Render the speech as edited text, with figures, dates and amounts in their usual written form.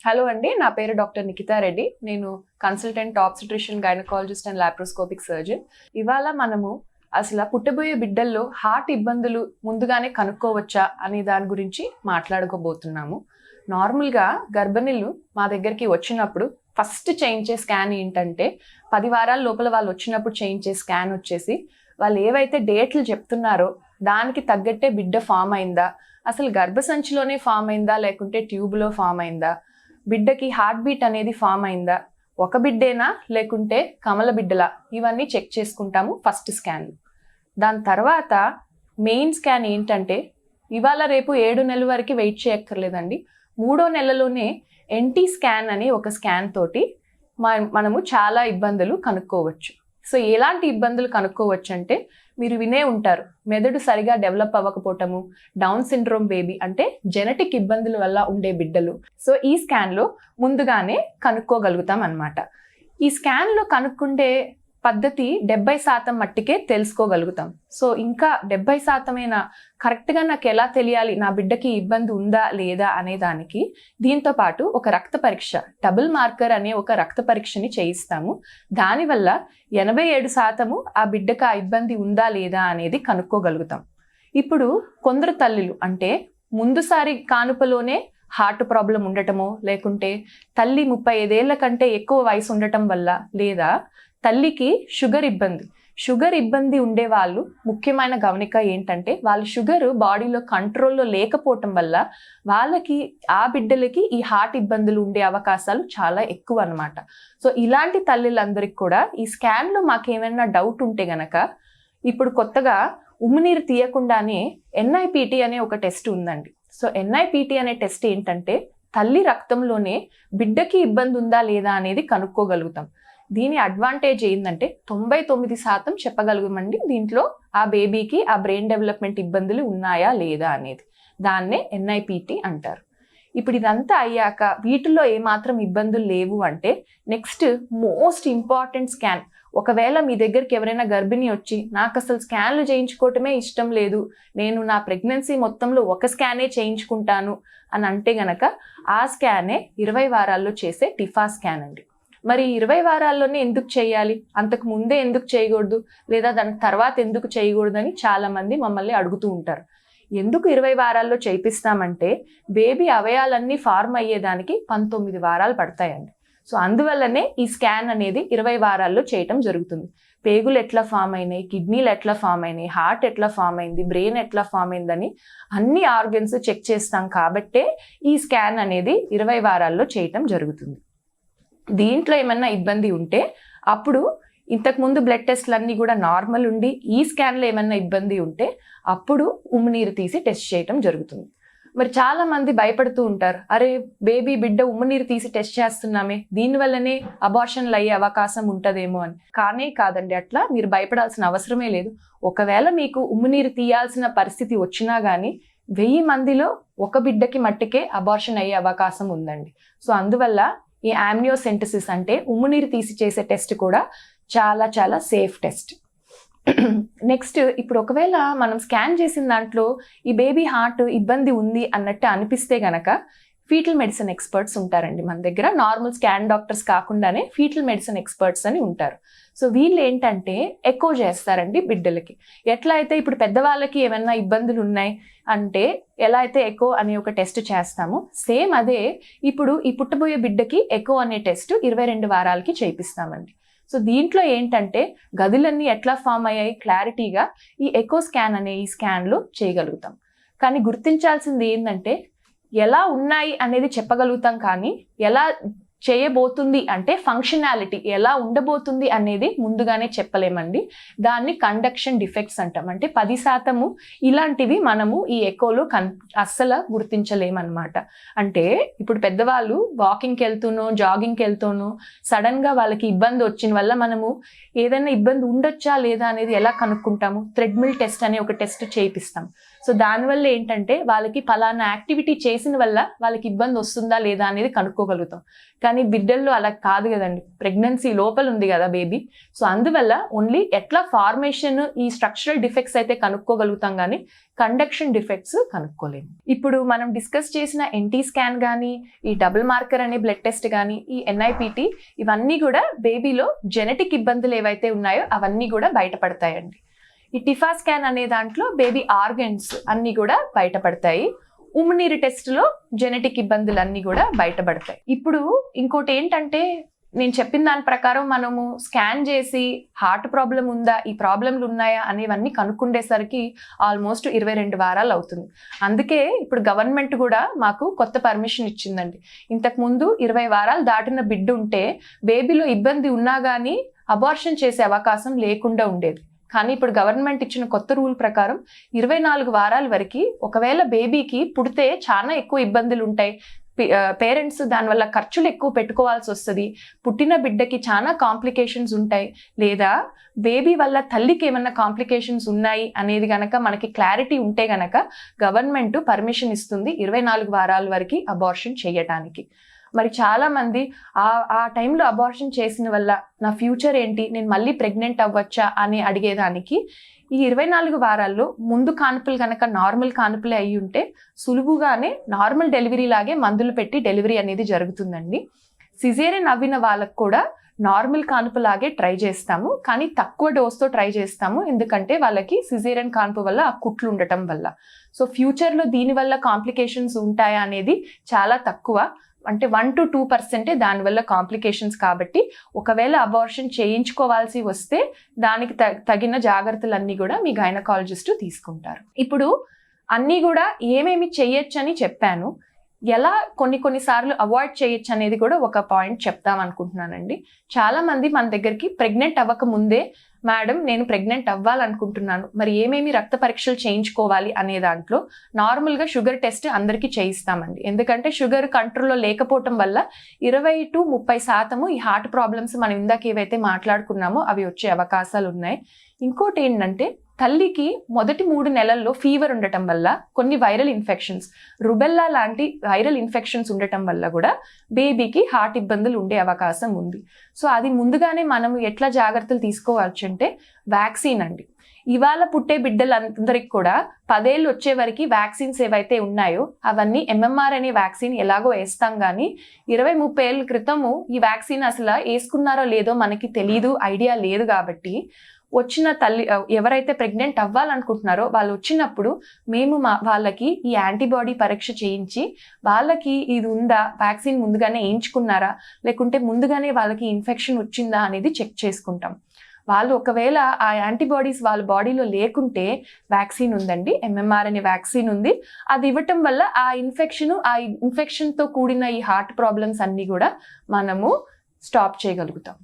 Hello అండి, నా పేరు డాక్టర్ నిఖితా రెడ్డి. నేను consultant obstetrician, gynaecologist and laparoscopic surgeon. ఇవాళ మనము అసలు పుట్టబోయే బిడ్డల్లో హార్ట్ ఇబ్బందులు ముందుగానే కనుక్కోవచ్చా అనే దాని గురించి మాట్లాడుకోబోతున్నాము. నార్మల్గా గర్భిణీలు మా దగ్గరికి వచ్చినప్పుడు ఫస్ట్ చేయించే స్కాన్ ఏంటంటే 10 వారాల లోపల వాళ్ళు వచ్చినప్పుడు చేయించే స్కాన్ వచ్చేసి వాళ్ళు ఏవైతే డేట్లు చెప్తున్నారో దానికి తగ్గట్టే బిడ్డ ఫామ్ అయిందా, అసలు గర్భసంచిలోనే ఫామ్ అయిందా లేకుంటే ట్యూబ్లో ఫామ్ అయిందా, బిడ్డకి హార్ట్ బీట్ అనేది ఫామ్ అయిందా, ఒక బిడ్డేనా లేకుంటే కమల బిడ్డలా, ఇవన్నీ చెక్ చేసుకుంటాము ఫస్ట్ స్కాన్. దాని తర్వాత మెయిన్ స్కాన్ ఏంటంటే ఇవాళ రేపు 7 నెలల వరకు వెయిట్ చేయక్కర్లేదండి. 3వ నెలలోనే ఎన్టీ స్కాన్ అని ఒక స్కాన్ తోటి మనము చాలా ఇబ్బందులు కనుక్కోవచ్చు. సో ఎలాంటి ఇబ్బందులు కనుక్కోవచ్చు అంటే మీరు వినే ఉంటారు, మెదడు సరిగా డెవలప్ అవ్వకపోవటము, డౌన్ సిండ్రోమ్ బేబీ అంటే జెనెటిక్ ఇబ్బందుల వల్ల ఉండే బిడ్డలు. సో ఈ స్కాన్లో ముందుగానే కనుక్కోగలుగుతాం అన్నమాట. ఈ స్కాన్లో కనుక్కుండే పద్ధతి 70% మట్టికే తెలుసుకోగలుగుతాం. సో ఇంకా 70%ఏనా కరెక్ట్గా నాకు ఎలా తెలియాలి నా బిడ్డకి ఇబ్బంది ఉందా లేదా అనే దానికి దీంతో పాటు ఒక రక్త పరీక్ష, డబుల్ మార్కర్ అనే ఒక రక్త పరీక్షని చేయిస్తాము. దానివల్ల 87% ఆ బిడ్డకి ఆ ఇబ్బంది ఉందా లేదా అనేది కనుక్కోగలుగుతాం. ఇప్పుడు కొందరు తల్లులు అంటే ముందుసారి కానుపలోనే హార్ట్ ప్రాబ్లం ఉండటమో, లేకుంటే తల్లి 35 ఏళ్ల కంటే ఎక్కువ వయసు ఉండటం వల్ల, లేదా తల్లికి షుగర్ ఇబ్బంది ఉండే వాళ్ళు ముఖ్యమైన గమనిక ఏంటంటే వాళ్ళ షుగర్ బాడీలో కంట్రోల్లో లేకపోవటం వల్ల వాళ్ళకి ఆ బిడ్డలకి ఈ హార్ట్ ఇబ్బందులు ఉండే అవకాశాలు చాలా ఎక్కువ అన్నమాట. సో ఇలాంటి తల్లులందరికీ కూడా ఈ స్కాన్లో మాకేమైనా డౌట్ ఉంటే గనక ఇప్పుడు కొత్తగా ఉమ్మినీరు తీయకుండానే NIPT అనే ఒక టెస్ట్ ఉందండి. సో NIPT అనే టెస్ట్ ఏంటంటే తల్లి రక్తంలోనే బిడ్డకి ఇబ్బంది ఉందా లేదా అనేది కనుక్కోగలుగుతాం. దీని అడ్వాంటేజ్ ఏంటంటే 99% చెప్పగలుగుమండి దీంట్లో ఆ బేబీకి ఆ బ్రెయిన్ డెవలప్మెంట్ ఇబ్బందులు ఉన్నాయా లేదా అనేది. దాన్నే NIPT అంటారు. ఇప్పుడు ఇదంతా అయ్యాక వీటిల్లో ఏమాత్రం ఇబ్బందులు లేవు అంటే నెక్స్ట్ మోస్ట్ ఇంపార్టెంట్ స్కాన్. ఒకవేళ మీ దగ్గరికి ఎవరైనా గర్భిణి వచ్చి నాకు అసలు స్కాన్లు చేయించుకోవటమే ఇష్టం లేదు, నేను నా ప్రెగ్నెన్సీ మొత్తంలో ఒక స్కానే చేయించుకుంటాను అని అంటే గనక ఆ స్కానే 20 వారాల్లో చేసే టిఫా స్కాన్ అండి. మరి 20 వారాల్లోనే ఎందుకు చేయాలి, అంతకు ముందే ఎందుకు చేయకూడదు, లేదా దాని తర్వాత ఎందుకు చేయకూడదు అని చాలా మంది మమ్మల్ని అడుగుతూ ఉంటారు. ఎందుకు 20 వారాల్లో చేయిస్తామంటే బేబీ అవయాలన్నీ ఫార్మ్ అయ్యేదానికి 19 వారాలు పడతాయండి. సో అందువల్లనే ఈ స్కాన్ అనేది 20 వారాల్లో చేయటం జరుగుతుంది. పేగులు ఎట్లా ఫామ్ అయినాయి, కిడ్నీలు ఎట్లా ఫామ్ అయినాయి, హార్ట్ ఎట్లా ఫామ్ అయింది, బ్రెయిన్ ఎట్లా ఫామ్ అయిందని అన్ని ఆర్గన్స్ చెక్ చేస్తాం కాబట్టే ఈ స్కాన్ అనేది 20 వారాల్లో చేయటం జరుగుతుంది. దీంట్లో ఏమన్నా ఇబ్బంది ఉంటే అప్పుడు ఇంతకుముందు బ్లడ్ టెస్ట్లు అన్నీ కూడా నార్మల్ ఉండి ఈ స్కాన్లో ఏమన్నా ఇబ్బంది ఉంటే అప్పుడు ఉమ్మినీరు తీసి టెస్ట్ చేయటం జరుగుతుంది. మరి చాలా మంది భయపడుతూ ఉంటారు, అరే బేబీ బిడ్డ ఉమ్మినీరు తీసి టెస్ట్ చేస్తున్నామే దీనివల్లనే అబార్షన్లు అయ్యే అవకాశం ఉంటుందేమో అని. కానీ కాదండి, అట్లా మీరు భయపడాల్సిన అవసరమే లేదు. ఒకవేళ మీకు ఉమ్మినీరు తీయాల్సిన పరిస్థితి వచ్చినా కానీ 1000 మందిలో ఒక బిడ్డకి మట్టుకే అబార్షన్ అయ్యే అవకాశం ఉందండి. సో అందువల్ల ఈ ఆమ్నియోసెంటసిస్ అంటే ఉమ్మునీరు తీసి చేసే టెస్ట్ కూడా చాలా చాలా సేఫ్ టెస్ట్. నెక్స్ట్ ఇప్పుడు ఒకవేళ మనం స్కాన్ చేసిన దాంట్లో ఈ బేబీ హార్ట్ ఇబ్బంది ఉంది అన్నట్టు అనిపిస్తే గనక ఫీటల్ మెడిసిన్ ఎక్స్పర్ట్స్ ఉంటారండి మన దగ్గర. నార్మల్ స్కాన్ డాక్టర్స్ కాకుండానే ఫీటల్ మెడిసిన్ ఎక్స్పర్ట్స్ అని ఉంటారు. సో వీళ్ళు ఏంటంటే ఎకో చేస్తారండి బిడ్డలకి. ఎట్లా అయితే ఇప్పుడు పెద్దవాళ్ళకి ఏమైనా ఇబ్బందులు ఉన్నాయి అంటే ఎలా అయితే ఎకో అనే ఒక టెస్ట్ చేస్తామో సేమ్ అదే ఇప్పుడు ఈ పుట్టబోయే బిడ్డకి ఎకో అనే టెస్ట్ 22 వారాలకి చేయిస్తామండి. సో దీంట్లో ఏంటంటే గదులన్నీ ఎట్లా ఫామ్ అయ్యాయి క్లారిటీగా ఈ ఎకో స్కాన్ అనే ఈ స్కాన్లో చేయగలుగుతాం. కానీ గుర్తించాల్సింది ఏంటంటే ఎలా ఉన్నాయి అనేది చెప్పగలుగుతాం, కానీ ఎలా చేయబోతుంది అంటే ఫంక్షనాలిటీ ఎలా ఉండబోతుంది అనేది ముందుగానే చెప్పలేమండి. దాన్ని కండక్షన్ డిఫెక్ట్స్ అంటాం. అంటే 10% ఇలాంటివి మనము ఈ ఎకోలో అస్సలు గుర్తించలేమన్నమాట. అంటే ఇప్పుడు పెద్దవాళ్ళు వాకింగ్కి వెళ్తూనో జాగింగ్కి వెళ్తూనో సడన్గా వాళ్ళకి ఇబ్బంది వచ్చిన వల్ల మనము ఏదైనా ఇబ్బంది ఉండొచ్చా లేదా అనేది ఎలా కనుక్కుంటాము, థ్రెడ్మిల్ టెస్ట్ అనే ఒక టెస్ట్ చేయిస్తాం. సో దానివల్ల ఏంటంటే వాళ్ళకి పలానా యాక్టివిటీ చేసిన వల్ల వాళ్ళకి ఇబ్బంది వస్తుందా లేదా అనేది కనుక్కోగలుగుతాం. కానీ బిడ్డల్లో అలా కాదు కదండి, ప్రెగ్నెన్సీ లోపల ఉంది కదా బేబీ. సో అందువల్ల ఓన్లీ ఎట్లా ఫార్మేషన్ ఈ స్ట్రక్చరల్ డిఫెక్ట్స్ అయితే కనుక్కోగలుగుతాం కానీ కండక్షన్ డిఫెక్ట్స్ కనుక్కోలేము. ఇప్పుడు మనం డిస్కస్ చేసిన ఎన్టీ స్కాన్ కానీ, ఈ డబుల్ మార్కర్ అనే బ్లడ్ టెస్ట్ కానీ, ఈ NIPT ఇవన్నీ కూడా బేబీలో జెనెటిక్ ఇబ్బందులు ఏవైతే ఉన్నాయో అవన్నీ కూడా బయటపడతాయండి. ఈ టిఫా స్కాన్ అనే దాంట్లో బేబీ ఆర్గన్స్ అన్ని కూడా బయటపడతాయి. ఉమ్మినీరు టెస్ట్లో జెనెటిక్ ఇబ్బందులు అన్ని కూడా బయటపడతాయి. ఇప్పుడు ఇంకోటి ఏంటంటే, నేను చెప్పిన దాని ప్రకారం మనము స్కాన్ చేసి హార్ట్ ప్రాబ్లం ఉందా, ఈ ప్రాబ్లంలు ఉన్నాయా అనేవన్నీ కనుక్కుండేసరికి ఆల్మోస్ట్ 22 వారాలు అవుతుంది. అందుకే ఇప్పుడు గవర్నమెంట్ కూడా మాకు కొత్త పర్మిషన్ ఇచ్చిందండి. ఇంతకుముందు 20 వారాలు దాటిన బిడ్డ ఉంటే బేబీలో ఇబ్బంది ఉన్నా కానీ అబార్షన్ చేసే అవకాశం లేకుండా ఉండేది. కానీ ఇప్పుడు గవర్నమెంట్ ఇచ్చిన కొత్త రూల్ ప్రకారం 24 వారాల వరకు ఒకవేళ బేబీకి పుడితే చాలా ఎక్కువ ఇబ్బందులు ఉంటాయి, పేరెంట్స్ దానివల్ల ఖర్చులు ఎక్కువ పెట్టుకోవాల్సి వస్తుంది, పుట్టిన బిడ్డకి చాలా కాంప్లికేషన్స్ ఉంటాయి, లేదా బేబీ వల్ల తల్లికి ఏమన్నా కాంప్లికేషన్స్ ఉన్నాయి అనేది గనక మనకి క్లారిటీ ఉంటే గనక గవర్నమెంట్ పర్మిషన్ ఇస్తుంది 24 వారాల వరకు అబార్షన్ చేయటానికి. మరి చాలా మంది ఆ టైంలో అబార్షన్ చేసిన వల్ల నా ఫ్యూచర్ ఏంటి, నేను మళ్ళీ ప్రెగ్నెంట్ అవ్వచ్చా అని అడిగేదానికి ఈ 24 వారాల్లో ముందు కాన్పులు కనుక నార్మల్ కాన్పులే అయ్యి ఉంటే సులువుగానే నార్మల్ డెలివరీ లాగే మందులు పెట్టి డెలివరీ అనేది జరుగుతుందండి. సిజేరియన్ అవ్విన వాళ్ళకు కూడా నార్మల్ కాన్పు లాగే ట్రై చేస్తాము, కానీ తక్కువ డోస్తో ట్రై చేస్తాము. ఎందుకంటే వాళ్ళకి సిజేరియన్ కాన్పు వల్ల ఆ కుట్లు ఉండటం వల్ల. సో ఫ్యూచర్లో దీనివల్ల కాంప్లికేషన్స్ ఉంటాయా అనేది చాలా తక్కువ, అంటే 1 to 2% దానివల్ల కాంప్లికేషన్స్. కాబట్టి ఒకవేళ అబార్షన్ చేయించుకోవాల్సి వస్తే దానికి తగిన జాగ్రత్తలన్నీ కూడా మీ గైనకాలజిస్ట్ తీసుకుంటారు. ఇప్పుడు అన్నీ కూడా ఏమేమి చేయొచ్చని చెప్పాను, ఎలా కొన్నిసార్లు అవాయిడ్ చేయొచ్చు అనేది కూడా ఒక పాయింట్ చెప్తాం అనుకుంటున్నానండి. చాలా మంది మన దగ్గరికి ప్రెగ్నెంట్ అవ్వక ముందే, మేడం నేను ప్రెగ్నెంట్ అవ్వాలనుకుంటున్నాను, మరి ఏమేమి రక్త పరీక్షలు చేయించుకోవాలి అనే దాంట్లో నార్మల్గా షుగర్ టెస్ట్ అందరికీ చేయిస్తామండి. ఎందుకంటే షుగర్ కంట్రోల్లో లేకపోవటం వల్ల 20 to 30% ఈ హార్ట్ ప్రాబ్లమ్స్ మనం ఇందాక ఏవైతే మాట్లాడుకున్నామో అవి వచ్చే అవకాశాలు ఉన్నాయి. ఇంకోటి ఏంటంటే, తల్లికి మొదటి 3 నెలల్లో ఫీవర్ ఉండటం వల్ల, కొన్ని వైరల్ ఇన్ఫెక్షన్స్, రుబెల్లా లాంటి వైరల్ ఇన్ఫెక్షన్స్ ఉండటం వల్ల కూడా బేబీకి హార్ట్ ఇబ్బందులు ఉండే అవకాశం ఉంది. సో అది ముందుగానే మనం ఎట్లా జాగ్రత్తలు తీసుకోవచ్చు అంటే వ్యాక్సిన్ అండి. ఇవాళ పుట్టే బిడ్డలందరికీ కూడా 10 ఏళ్ళు వచ్చే వరకు వ్యాక్సిన్స్ ఏవైతే ఉన్నాయో అవన్నీ MMR అనే వ్యాక్సిన్ ఎలాగో వేస్తాం, కానీ 20-30 ఏళ్ళ క్రితము ఈ వ్యాక్సిన్ అసలు వేసుకున్నారో లేదో మనకి తెలీదు, ఐడియా లేదు. కాబట్టి వచ్చిన తల్లి ఎవరైతే ప్రెగ్నెంట్ అవ్వాలనుకుంటున్నారో వాళ్ళు వచ్చినప్పుడు మేము వాళ్ళకి ఈ యాంటీబాడీ పరీక్ష చేయించి వాళ్ళకి ఇది ఉందా, వ్యాక్సిన్ ముందుగానే వేయించుకున్నారా, లేకుంటే ముందుగానే వాళ్ళకి ఇన్ఫెక్షన్ వచ్చిందా అనేది చెక్ చేసుకుంటాం. వాళ్ళు ఒకవేళ ఆ యాంటీబాడీస్ వాళ్ళ బాడీలో లేకుంటే వ్యాక్సిన్ ఉందండి, MMR అనే వ్యాక్సిన్ ఉంది. అది ఇవ్వటం వల్ల ఆ ఇన్ఫెక్షన్తో కూడిన ఈ హార్ట్ ప్రాబ్లమ్స్ అన్నీ కూడా మనము స్టాప్ చేయగలుగుతాం.